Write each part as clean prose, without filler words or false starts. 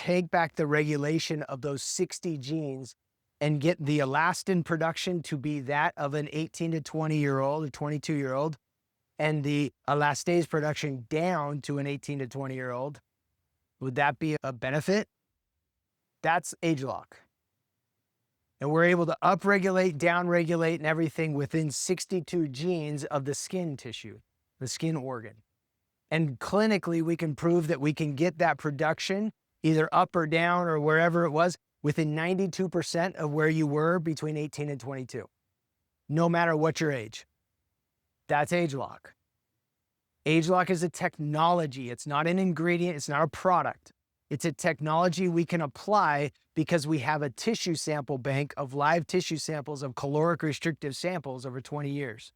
take back the regulation of those 60 genes and get the elastin production to be that of an 18 to 20-year-old or 22-year-old, and the elastase production down to an 18 to 20-year-old, would that be a benefit? That's ageLOC. And we're able to upregulate, downregulate, and everything within 62 genes of the skin tissue, the skin organ. And clinically, we can prove that we can get that production either up or down or wherever it was within 92% of where you were between 18 and 22, no matter what your age. That's ageLOC. ageLOC is a technology. It's not an ingredient. It's not a product. It's a technology we can apply because we have a tissue sample bank of live tissue samples of caloric restrictive samples over 20 years.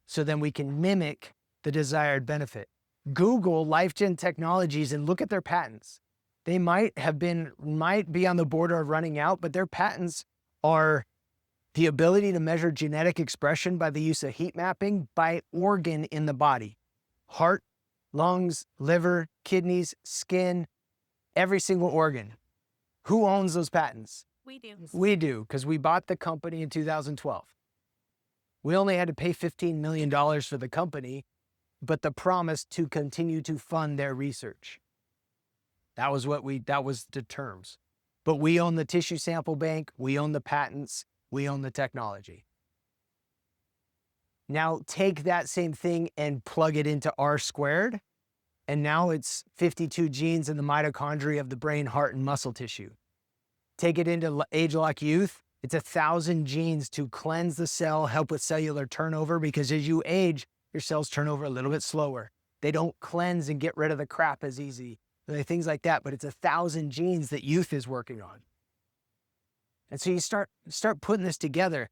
So then we can mimic the desired benefit. Google LifeGen Technologies and look at their patents. They might be on the border of running out, but their patents are the ability to measure genetic expression by the use of heat mapping by organ in the body. Heart, lungs, liver, kidneys, skin, every single organ. Who owns those patents? We do. We do, because we bought the company in 2012. We only had to pay $15 million for the company, but the promise to continue to fund their research. That was the terms. But we own the tissue sample bank, we own the patents, we own the technology. Now take that same thing and plug it into R squared, and now it's 52 genes in the mitochondria of the brain, heart, and muscle tissue. Take it into ageLOC Youth, it's 1,000 genes to cleanse the cell, help with cellular turnover, because as you age, your cells turn over a little bit slower. They don't cleanse and get rid of the crap as easy, things like that, but it's 1,000 genes that Youth is working on. And so you start putting this together.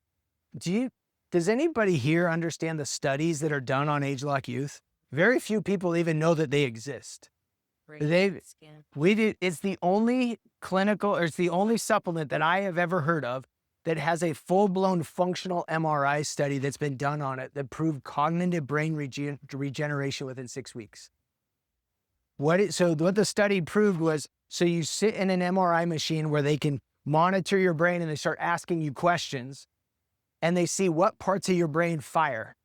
Does anybody here understand the studies that are done on ageLOC Youth? Very few people even know that they exist. It's the only it's the only supplement that I have ever heard of that has a full-blown functional MRI study that's been done on it that proved cognitive brain regeneration within 6 weeks. What the study proved was, so you sit in an MRI machine where they can monitor your brain and they start asking you questions, and they see what parts of your brain fire.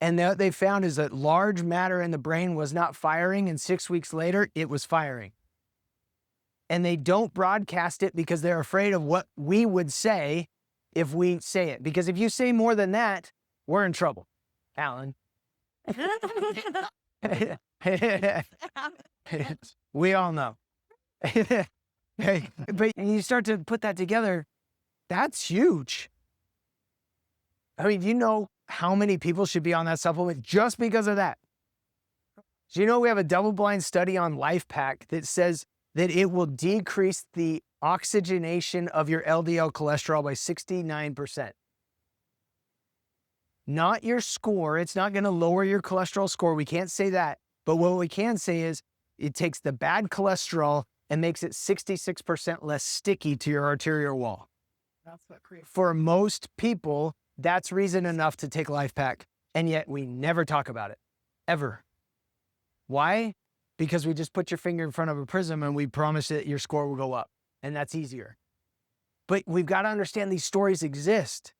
And what they found is that large matter in the brain was not firing, and 6 weeks later, it was firing. And they don't broadcast it because they're afraid of what we would say if we say it. Because if you say more than that, we're in trouble, Alan. We all know. But you start to put that together, that's huge. I mean, do you know how many people should be on that supplement just because of that? Do you know we have a double-blind study on LifePak that says that it will decrease the oxygenation of your LDL cholesterol by 69%. Not your score. It's not going to lower your cholesterol score. We can't say that. But what we can say is it takes the bad cholesterol and makes it 66% less sticky to your arterial wall. That's what creates. For most people, that's reason enough to take LifePak. And yet we never talk about it, ever. Why? Because we just put your finger in front of a prism and we promise that your score will go up. And that's easier. But we've got to understand these stories exist.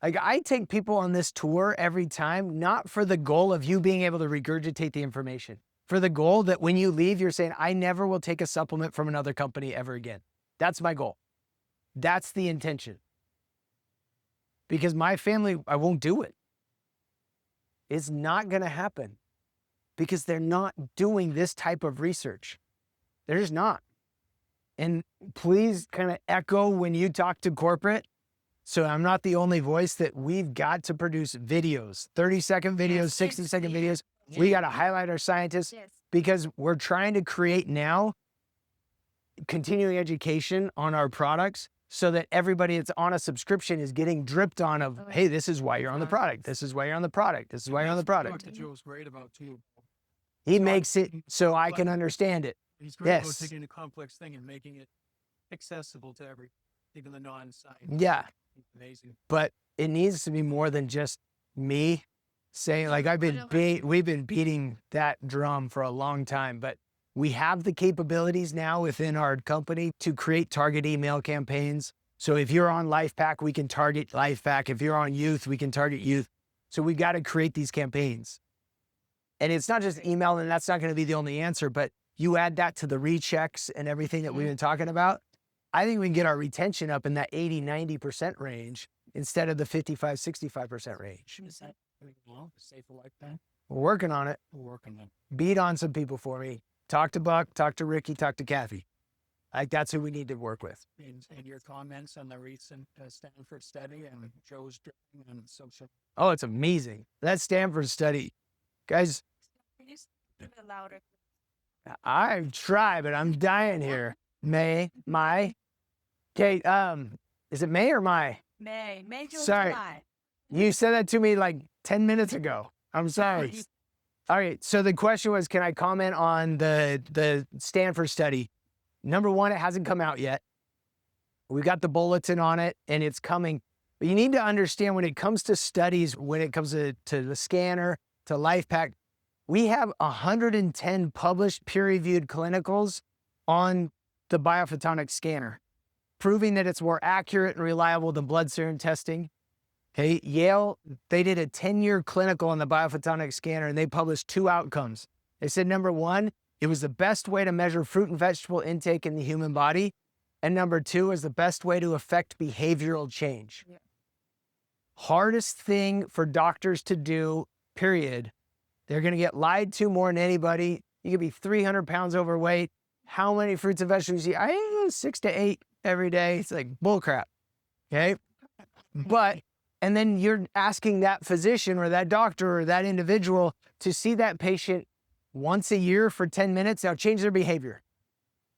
Like, I take people on this tour every time, not for the goal of you being able to regurgitate the information, for the goal that when you leave, you're saying, I never will take a supplement from another company ever again. That's my goal. That's the intention. Because my family, I won't do it. It's not going to happen because they're not doing this type of research. They're just not. And please kind of echo when you talk to corporate. So I'm not the only voice that we've got to produce videos, 30-second videos, 60-second videos. We got to highlight our scientists because we're trying to create now continuing education on our products so that everybody that's on a subscription is getting dripped on of, hey, this is why you're on the product. This is why you're on the product. This is why you're on the product. Dr. Joe's great about too. He makes it so I can understand it. He's great about taking a complex thing and making it accessible to even the non-science. Yeah. Amazing. But it needs to be more than just me saying, like, we've been beating that drum for a long time, but We have the capabilities now within our company to create target email campaigns. So if you're on LifePak, we can target LifePak. If you're on youth, we can target youth. So we've got to create these campaigns. And it's not just email, and that's not going to be the only answer, but you add that to the rechecks and everything that we've been talking about. I think we can get our retention up in that 80-90% range instead of the 55-65% range. Is that safer like that? We're working on it. We're working on Beat on some people for me. Talk to Buck, talk to Ricky, talk to Kathy. Like, that's who we need to work with. and your comments on the recent Stanford study and Joe's drawing and social. Oh, it's amazing. That Stanford study. Guys, Can you speak a bit louder? I've tried, but I'm dying here. May, okay, is it May or May? May, June, Sorry. July. You said that to me like 10 minutes ago. I'm sorry. All right, so the question was, can I comment on the Stanford study? Number one, it hasn't come out yet. We got the bulletin on it and it's coming. But you need to understand when it comes to studies, when it comes to the scanner, to LifePak, we have 110 published peer-reviewed clinicals on the biophotonic scanner, proving that it's more accurate and reliable than blood serum testing. Okay, Yale, they did a 10-year clinical on the biophotonic scanner and they published 2 outcomes. They said, number one, it was the best way to measure fruit and vegetable intake in the human body. And number 2 is the best way to affect behavioral change. Yeah. Hardest thing for doctors to do, period. They're going to get lied to more than anybody. You could be 300 pounds overweight. How many fruits and vegetables do you eat? I eat 6 to 8 every day. It's like bullcrap. Okay. But, and then you're asking that physician or that doctor or that individual to see that patient once a year for 10 minutes. Now change their behavior.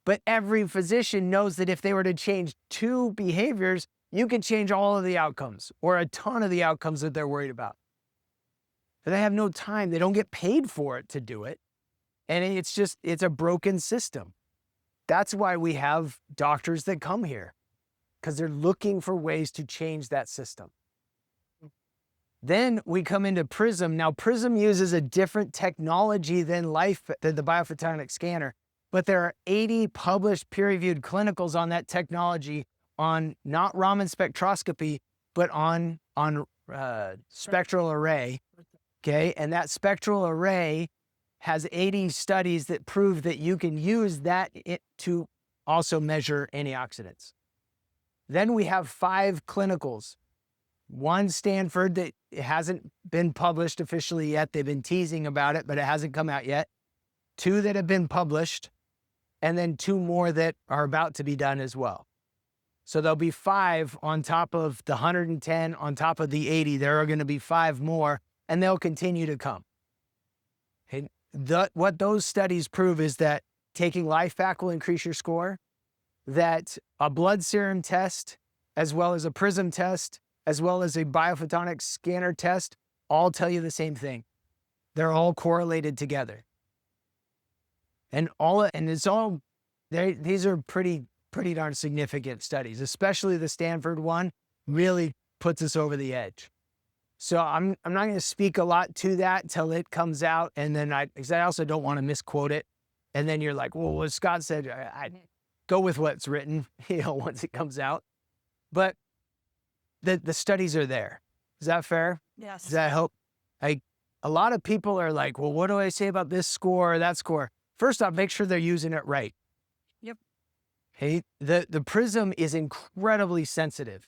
But every physician knows that if they were to change 2 behaviors, you can change all of the outcomes or a ton of the outcomes that they're worried about. But they have no time. They don't get paid for it to do it. And it's a broken system. That's why we have doctors that come here, because they're looking for ways to change that system. Then we come into Prism. Now, Prism uses a different technology than the biophotonic scanner, but there are 80 published peer-reviewed clinicals on that technology on not Raman spectroscopy, but on spectral array. Okay, and that spectral array has 80 studies that prove that you can use that to also measure antioxidants. Then we have 5 clinicals. One Stanford that hasn't been published officially yet. They've been teasing about it, but it hasn't come out yet. 2 that have been published, and then 2 more that are about to be done as well. So there'll be 5 on top of the 110, on top of the 80. There are going to be 5 more, and they'll continue to come. Okay. What those studies prove is that taking LifePak will increase your score, that a blood serum test, as well as a Prism test, as well as a biophotonic scanner test, all tell you the same thing. They're all correlated together. And these are pretty darn significant studies, especially the Stanford one really puts us over the edge. So I'm not going to speak a lot to that till it comes out. And then because I also don't want to misquote it. And then you're like, well, what Scott said, I go with what's written, once it comes out. But the studies are there. Is that fair? Yes. Does that help? A lot of people are like, well, what do I say about this score or that score? First off, make sure they're using it right. Yep. Okay. The Prism is incredibly sensitive.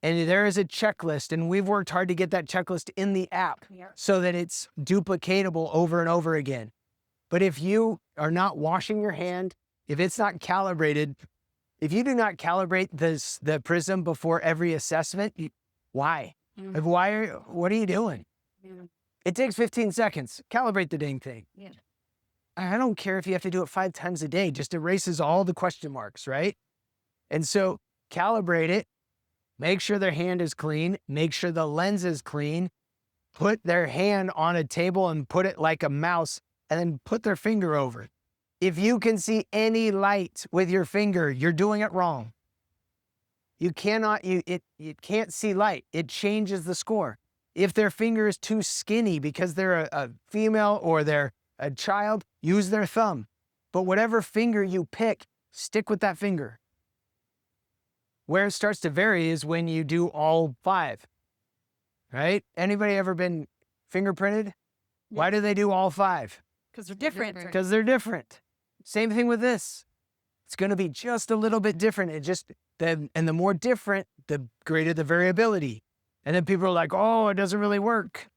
And there is a checklist, and we've worked hard to get that checklist in the app so that it's duplicatable over and over again. But if you are not washing your hand, if it's not calibrated, if you do not calibrate the Prism before every assessment, why? What are you doing? It takes 15 seconds. Calibrate the dang thing. Yeah. I don't care if you have to do it 5 times a day, just erases all the question marks, right? And so calibrate it. Make sure their hand is clean. Make sure the lens is clean. Put their hand on a table and put it like a mouse, and then put their finger over it. If you can see any light with your finger, you're doing it wrong. You can't see light. It changes the score. If their finger is too skinny because they're a female or they're a child, use their thumb. But whatever finger you pick, stick with that finger. Where it starts to vary is when you do all 5, right? Anybody ever been fingerprinted? Why do they do all 5? Because they're different. Because they're different. Same thing with this. It's going to be just a little bit different. And the more different, the greater the variability. And then people are like, oh, it doesn't really work.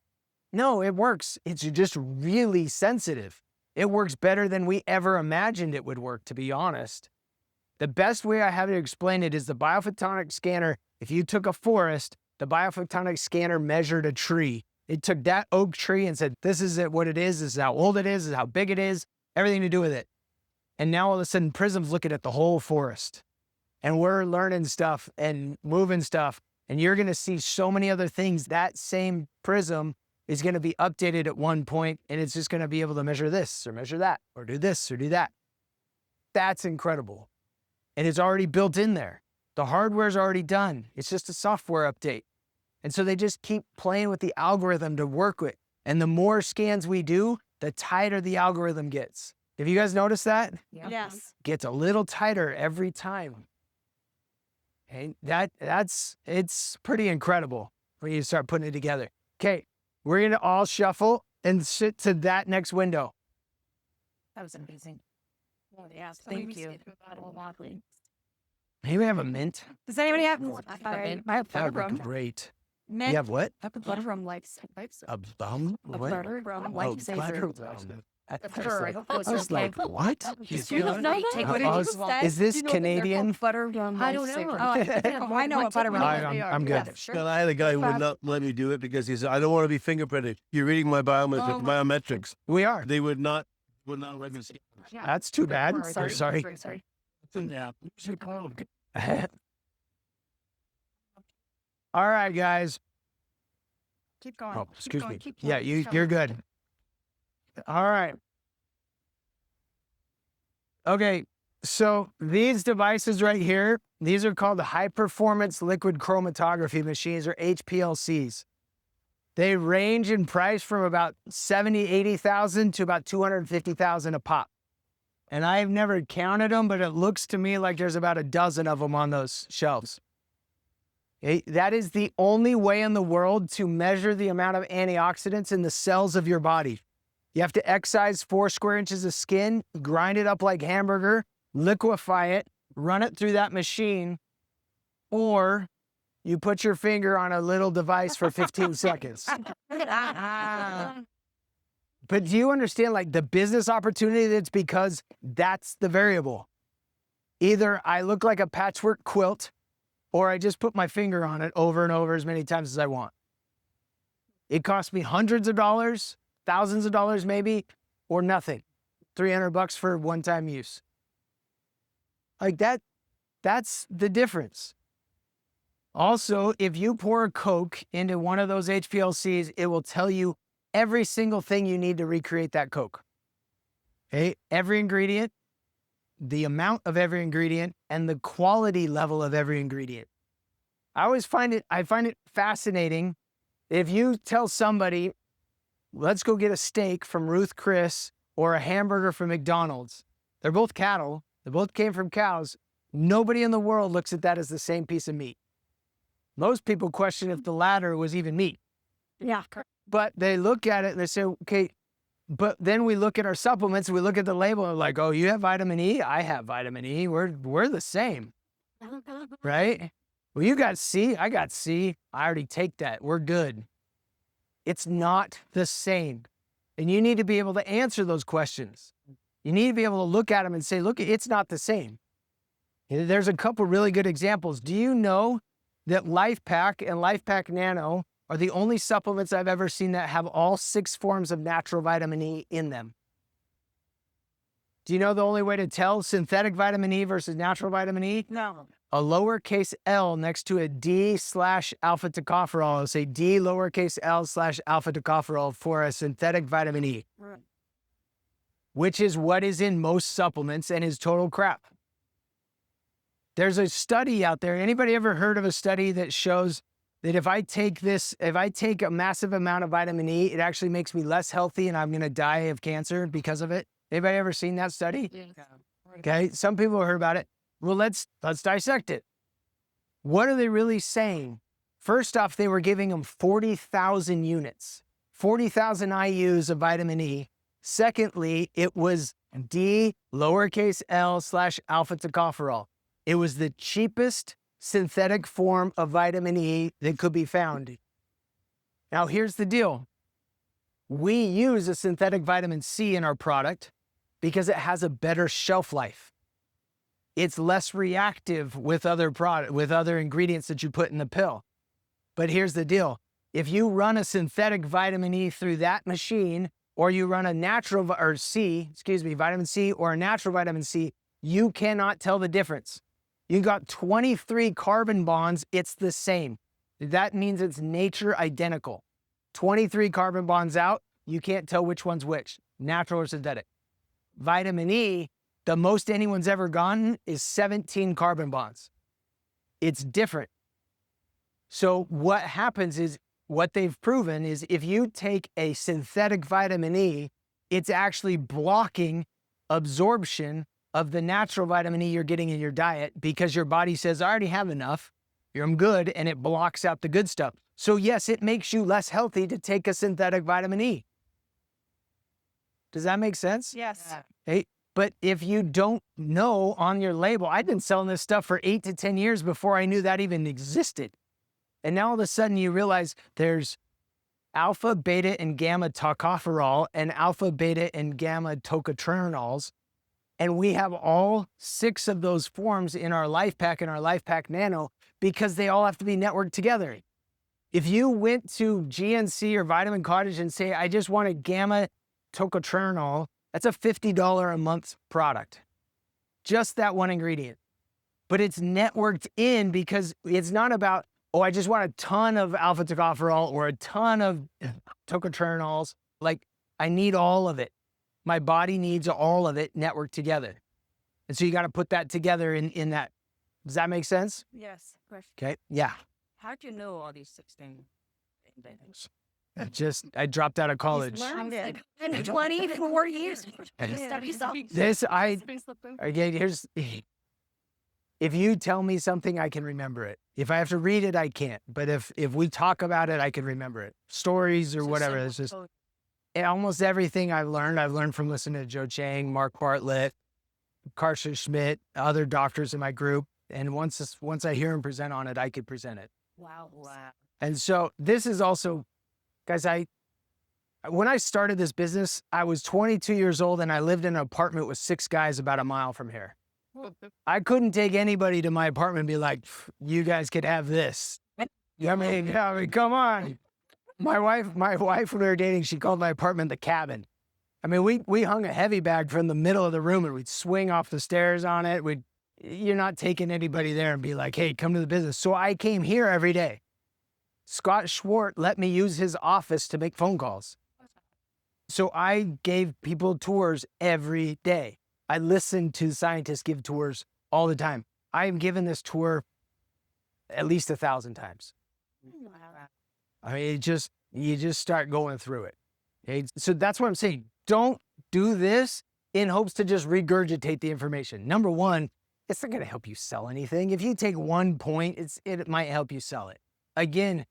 No, it works. It's just really sensitive. It works better than we ever imagined it would work, to be honest. The best way I have to explain it is the biophotonic scanner. If you took a forest, the biophotonic scanner measured a tree. It took that oak tree and said, this is what it is. This is how old it is. This is how big it is. Everything to do with it. And now all of a sudden, Prism's looking at the whole forest. And we're learning stuff and moving stuff. And you're going to see so many other things. That same Prism is going to be updated at one point, and it's just going to be able to measure this or measure that or do this or do that. That's incredible. And it's already built in there. The hardware's already done. It's just a software update. And so they just keep playing with the algorithm to work with. And the more scans we do, the tighter the algorithm gets. Have you guys noticed that? Yes. Gets a little tighter every time. Okay, it's pretty incredible when you start putting it together. Okay, we're gonna all shuffle and sit to that next window. That was amazing. Oh, yes. Thank you. Maybe I have a mint. Does anybody have? I have That would butterrum. be great. Mint. You have what? I have butterrum likes. A bum? A What? butterrum Oh, likes. butterrum. I Sure, I was like, what? You don't know that? What did you say? Is this Canadian? Butterrum. I don't know. I know what butterrum. I'm good. Yeah, sure. Well, I had a guy who would not let me do it because he said, I don't want to be fingerprinted. You're reading my biometrics. We are. They would not let me see. That's too bad. Sorry. Yeah. All right, guys. Keep going. Oh, Keep excuse going, me. keep Yeah, going, you're keep going. good. All right. Okay, so these devices right here, these are called high performance liquid chromatography machines, or HPLCs. They range in price from about 70, 80,000 to about 250,000 a pop. And I've never counted them, but it looks to me like there's about a dozen of them on those shelves. That is the only way in the world to measure the amount of antioxidants in the cells of your body. You have to excise 4 square inches of skin, grind it up like hamburger, liquefy it, run it through that machine, or you put your finger on a little device for 15 seconds. But do you understand, like, the business opportunity that's because that's the variable? Either I look like a patchwork quilt, or I just put my finger on it over and over as many times as I want. It costs me hundreds of dollars, thousands of dollars maybe, or nothing. $300 for one-time use. Like that's the difference. Also, if you pour a Coke into one of those HPLCs, it will tell you every single thing you need to recreate that Coke. Okay, every ingredient, the amount of every ingredient, and the quality level of every ingredient. I find it fascinating. If you tell somebody, let's go get a steak from Ruth Chris or a hamburger from McDonald's. They're both cattle. They both came from cows. Nobody in the world looks at that as the same piece of meat. Most people question if the latter was even meat. Yeah. But they look at it and they say, okay, but then we look at our supplements and we look at the label and we're like, oh, you have vitamin E? I have vitamin E. We're the same, right? Well, you got C, I got C. I already take that. We're good. It's not the same. And you need to be able to answer those questions. You need to be able to look at them and say, look, it's not the same. There's a couple really good examples. Do you know that LifePak and LifePak Nano are the only supplements I've ever seen that have all 6 forms of natural vitamin E in them? Do you know the only way to tell synthetic vitamin E versus natural vitamin E? No. A lowercase L next to a D/alpha tocopherol. It'll say D lowercase L/alpha tocopherol for a synthetic vitamin E, Right. which is what is in most supplements and is total crap. There's a study out there. Anybody ever heard of a study that shows that if I take a massive amount of vitamin E, it actually makes me less healthy and I'm going to die of cancer because of it? Anybody ever seen that study? Okay, some people have heard about it. Well, let's dissect it. What are they really saying? First off, they were giving them 40,000 units, 40,000 IUs of vitamin E. Secondly, it was D lowercase l / alpha tocopherol. It was the cheapest synthetic form of vitamin E that could be found. Now, here's the deal. We use a synthetic vitamin C in our product because it has a better shelf life. It's less reactive with other ingredients that you put in the pill. But here's the deal. If you run a synthetic vitamin E through that machine, or you run a natural vitamin C or a natural vitamin C, you cannot tell the difference. You got 23 carbon bonds, it's the same. That means it's nature identical. 23 carbon bonds out, you can't tell which one's which, natural or synthetic. Vitamin E, the most anyone's ever gotten is 17 carbon bonds. It's different. So what happens is, what they've proven is if you take a synthetic vitamin E, it's actually blocking absorption of the natural vitamin E you're getting in your diet because your body says, I already have enough, I'm good, and it blocks out the good stuff. So yes, it makes you less healthy to take a synthetic vitamin E. Does that make sense? Yes. Hey, but if you don't know on your label, I've been selling this stuff for 8 to 10 years before I knew that even existed. And now all of a sudden you realize there's alpha, beta, and gamma tocopherol and alpha, beta, and gamma tocotrienols. And we have all 6 of those forms in our Life Pack and our Life Pack Nano because they all have to be networked together. If you went to GNC or Vitamin Cottage and say, I just want a gamma tocotrienol, that's a $50 a month product. Just that one ingredient. But it's networked in because it's not about, oh, I just want a ton of alpha tocopherol or a ton of tocotrienols. Like, I need all of it. My body needs all of it networked together. And so you got to put that together in that. Does that make sense? Yes. Okay. Yeah. How do you know all these 16 I dropped out of college. Learned it. 24 years. Here's, if you tell me something, I can remember it. If I have to read it, I can't. But if we talk about it, I can remember it. Stories or whatever. It's just almost everything I've learned from listening to Joe Chang, Mark Bartlett, Carson Schmidt, other doctors in my group. And once I hear him present on it, I could present it. Wow. And so this is also, guys, when I started this business, I was 22 years old and I lived in an apartment with 6 guys about a mile from here. I couldn't take anybody to my apartment and be like, you guys could have this. I mean, come on. My wife, when we were dating, she called my apartment the cabin. I mean, we hung a heavy bag from the middle of the room and we'd swing off the stairs on it. You're not taking anybody there and be like, hey, come to the business. So I came here every day. Scott Schwartz let me use his office to make phone calls. So I gave people tours every day. I listened to scientists give tours all the time. I've given this tour at least 1,000 times. Wow. I mean, you just start going through it. Okay? So that's what I'm saying. Don't do this in hopes to just regurgitate the information. Number one, it's not going to help you sell anything. If you take one point, it might help you sell it. Again,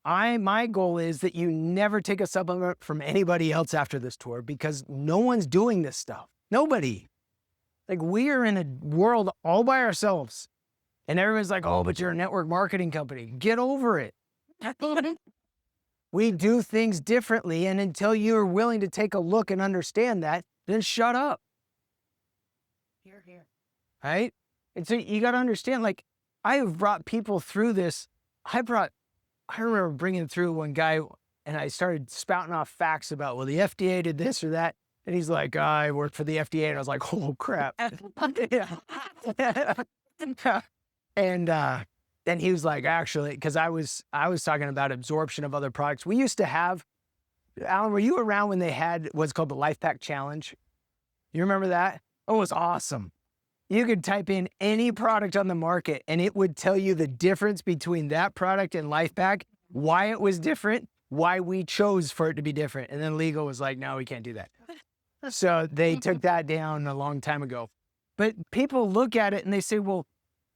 my goal is that you never take a supplement from anybody else after this tour because no one's doing this stuff. Nobody. Like, we are in a world all by ourselves. And everyone's like, oh, but you're a network marketing company. Get over it. We do things differently. And until you're willing to take a look and understand that, then shut up. Here. Right? And so you got to understand, like, I have brought people through this. I remember bringing through one guy and I started spouting off facts about, well, the FDA did this or that. And he's like, I work for the FDA. And I was like, oh, crap. And then he was like, actually, because I was talking about absorption of other products. We used to have, Alan, were you around when they had what's called the Life Pack Challenge? You remember that? Oh, it was awesome. You could type in any product on the market and it would tell you the difference between that product and Life Pack, why it was different, why we chose for it to be different. And then legal was like, no, we can't do that. So they took that down a long time ago. But people look at it and they say, well,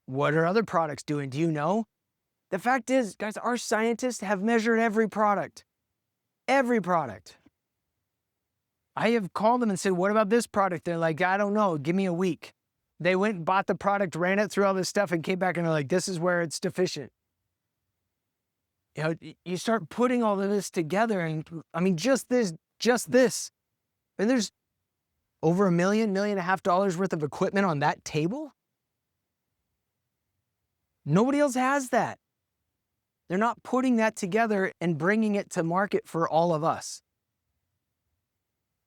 what are other products doing? Do you know? The fact is, guys, our scientists have measured every product. Every product. I have called them and said, what about this product? They're like, I don't know. Give me a week. They went and bought the product, ran it through all this stuff, and came back and they're like, this is where it's deficient. You know, you start putting all of this together, and I mean, just this. And there's over $1 million, $1.5 million worth of equipment on that table. Nobody else has that. They're not putting that together and bringing it to market for all of us.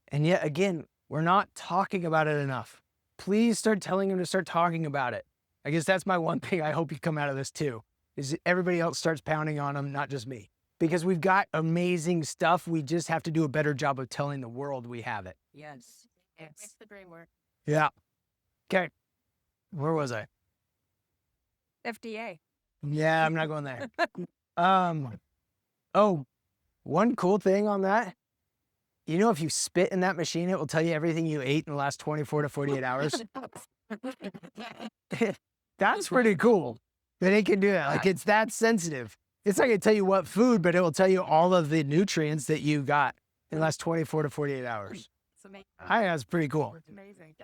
And yet again, we're not talking about it enough. Please start telling them to start talking about it. I guess that's my one thing I hope you come out of this too, is everybody else starts pounding on them, not just me. Because we've got amazing stuff. We just have to do a better job of telling the world we have it. Yes. It's the great work. Yeah. Okay. Where was I? FDA. Yeah, I'm not going there. Oh, one cool thing on that. You know, if you spit in that machine, it will tell you everything you ate in the last 24 to 48 hours. That's pretty cool that it can do that. Like, it's that sensitive. It's not going to tell you what food, but it will tell you all of the nutrients that you got in the last 24 to 48 hours. It's amazing. I think that's pretty cool. It's amazing.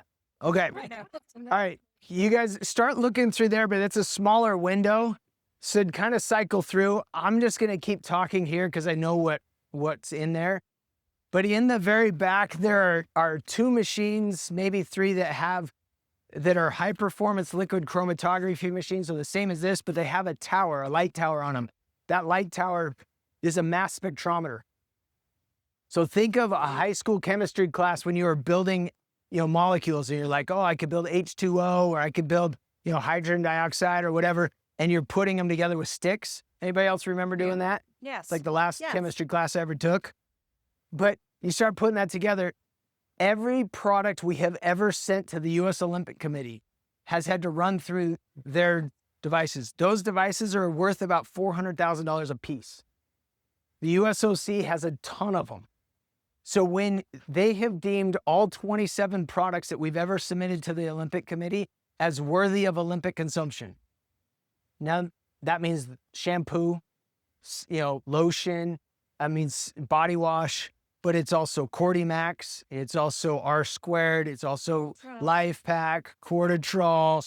Okay. I know. All right. You guys start looking through there, but it's a smaller window. So kind of cycle through. I'm just going to keep talking here because I know what's in there. But in the very back, there are 2 machines, maybe 3 that are high performance liquid chromatography machines. So the same as this, but they have a tower, a light tower on them. That light tower is a mass spectrometer. So think of a high school chemistry class when you were building, molecules, and you're like, oh, I could build H2O, or I could build, hydrogen dioxide or whatever. And you're putting them together with sticks. Anybody else remember doing that? Yes. It's like the last Yes. chemistry class I ever took. But you start putting that together. Every product we have ever sent to the U.S. Olympic Committee has had to run through their devices. Those devices are worth about $400,000 a piece. The USOC has a ton of them. So when they have deemed all 27 products that we've ever submitted to the Olympic Committee as worthy of Olympic consumption, now that means shampoo, lotion, that means body wash, but it's also Cordymax, it's also R Squared, it's also Life Pack, Corditrol.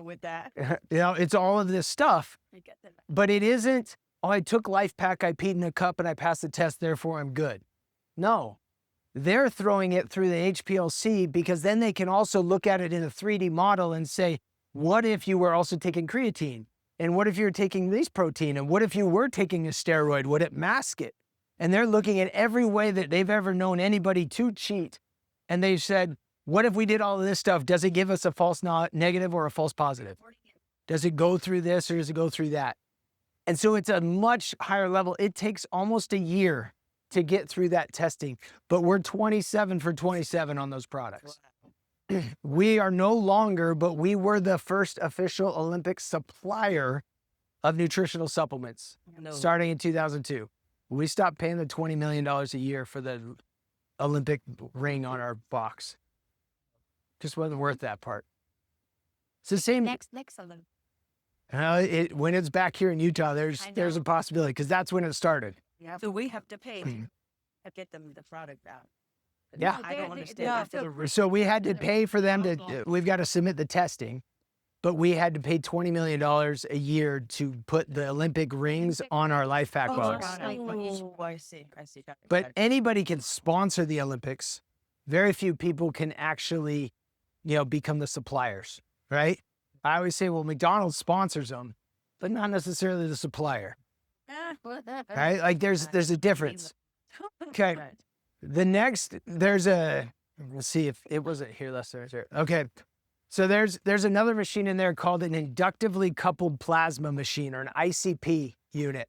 with that. It's all of this stuff. I get that. But it isn't, oh, I took Life Pack, I peed in a cup, and I passed the test, therefore I'm good. No, they're throwing it through the HPLC because then they can also look at it in a 3D model and say, what if you were also taking creatine? And what if you're taking this protein? And what if you were taking a steroid? Would it mask it? And they're looking at every way that they've ever known anybody to cheat. And they've said, what if we did all of this stuff? Does it give us a false negative or a false positive? Does it go through this or does it go through that? And so it's a much higher level. It takes almost a year to get through that testing, but we're 27 for 27 on those products. We are no longer, but we were the first official Olympic supplier of nutritional supplements starting in 2002. We stopped paying the $20 million a year for the Olympic ring on our box. Just wasn't worth that part. It's the same. Next Olympic. When it's back here in Utah, there's a possibility because that's when it started. Yeah. So we have to pay to get them the product out. Yeah. I don't understand. Yeah. So we had to pay for them to, we've got to submit the testing, but we had to pay $20 million a year to put the Olympic rings on our Life Pack box. Oh, I see. But anybody can sponsor the Olympics. Very few people can actually, become the suppliers, right? I always say, well, McDonald's sponsors them, but not necessarily the supplier, right? Like there's a difference. Okay. The next, let's see if it wasn't here last Thursday. Okay. So there's another machine in there called an inductively coupled plasma machine, or an ICP unit.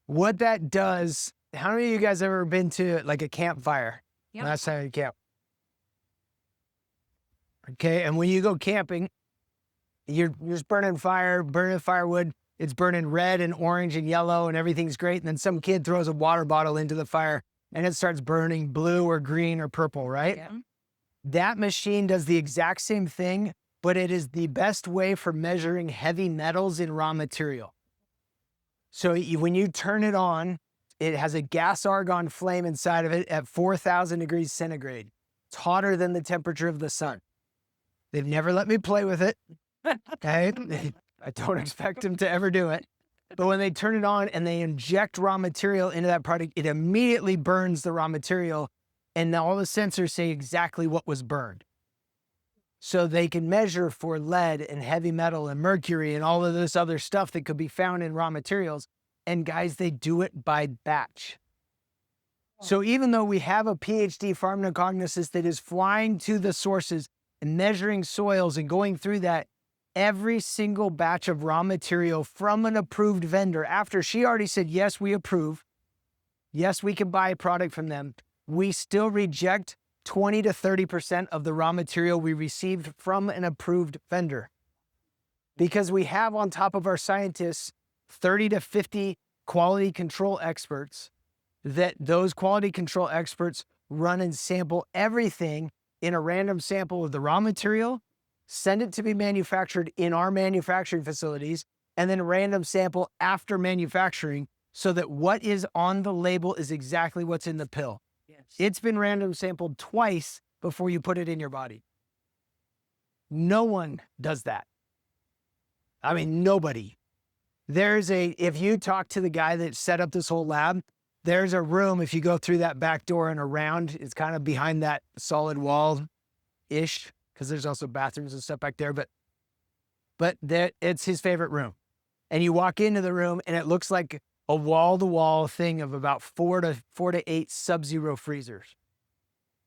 What that does, how many of you guys ever been to like a campfire? Yep. Last time you camp. Okay, and when you go camping, you're just burning firewood. It's burning red and orange and yellow and everything's great. And then some kid throws a water bottle into the fire and it starts burning blue or green or purple, right? Yeah. That machine does the exact same thing, but it is the best way for measuring heavy metals in raw material. So when you turn it on, it has a gas argon flame inside of it at 4,000 degrees centigrade. It's hotter than the temperature of the sun. They've never let me play with it. Okay? I don't expect them to ever do it. But when they turn it on and they inject raw material into that product, it immediately burns the raw material, and all the sensors say exactly what was burned. So they can measure for lead and heavy metal and mercury and all of this other stuff that could be found in raw materials. And guys, they do it by batch. So even though we have a PhD pharmacognosist that is flying to the sources and measuring soils and going through that, every single batch of raw material from an approved vendor, after she already said, yes, we approve, yes, we can buy a product from them, we still reject 20 to 30% of the raw material we received from an approved vendor. Because we have on top of our scientists 30 to 50 quality control experts, that those quality control experts run and sample everything in a random sample of the raw material, send it to be manufactured in our manufacturing facilities, and then random sample after manufacturing so that what is on the label is exactly what's in the pill. Yes. It's been random sampled twice before you put it in your body. No one does that. I mean, nobody. If you talk to the guy that set up this whole lab, there's a room, if you go through that back door and around, it's kind of behind that solid wall-ish, because there's also bathrooms and stuff back there, but it's his favorite room. And you walk into the room and it looks like a wall-to-wall thing of about 4 to 8 Sub-Zero freezers.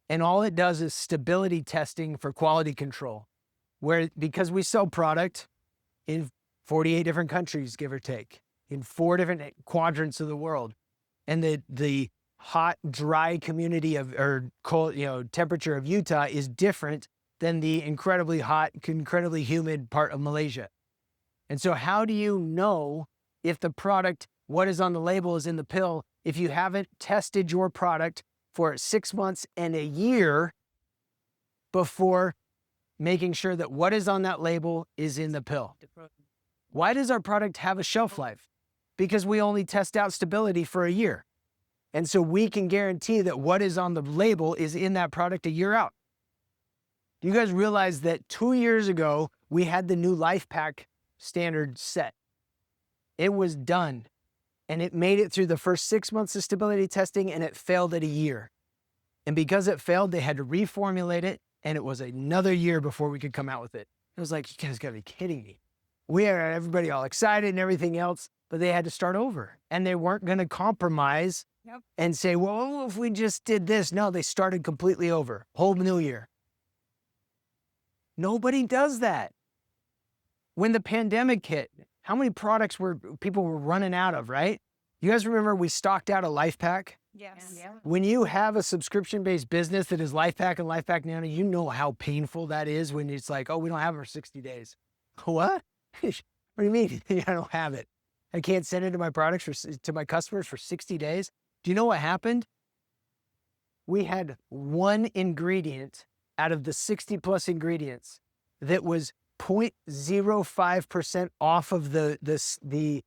And all it does is stability testing for quality control, because we sell product in 48 different countries, give or take, in 4 different quadrants of the world. And the hot, dry community or cold, temperature of Utah is different than the incredibly hot, incredibly humid part of Malaysia. And so how do you know if the product, what is on the label is in the pill, if you haven't tested your product for 6 months and a year before making sure that what is on that label is in the pill? Why does our product have a shelf life? Because we only test out stability for a year. And so we can guarantee that what is on the label is in that product a year out. Do you guys realize that 2 years ago, we had the new LifePak standard set? It was done, and it made it through the first 6 months of stability testing, and it failed at a year. And because it failed, they had to reformulate it, and it was another year before we could come out with it. It was like, you guys gotta be kidding me. We had everybody all excited and everything else, but they had to start over, and they weren't gonna compromise and say, well, if we just did this. No, they started completely over, whole new year. Nobody does that. When the pandemic hit, how many products people were running out of, right? You guys remember we stocked out a LifePak? Yes. Yeah. When you have a subscription-based business that is LifePak and LifePak Nano, you know how painful that is when it's like, oh, we don't have it for 60 days. What? What do you mean? I don't have it. I can't send it to my to my customers for 60 days. Do you know what happened? We had one ingredient out of the 60 plus ingredients that was 0.05% off of the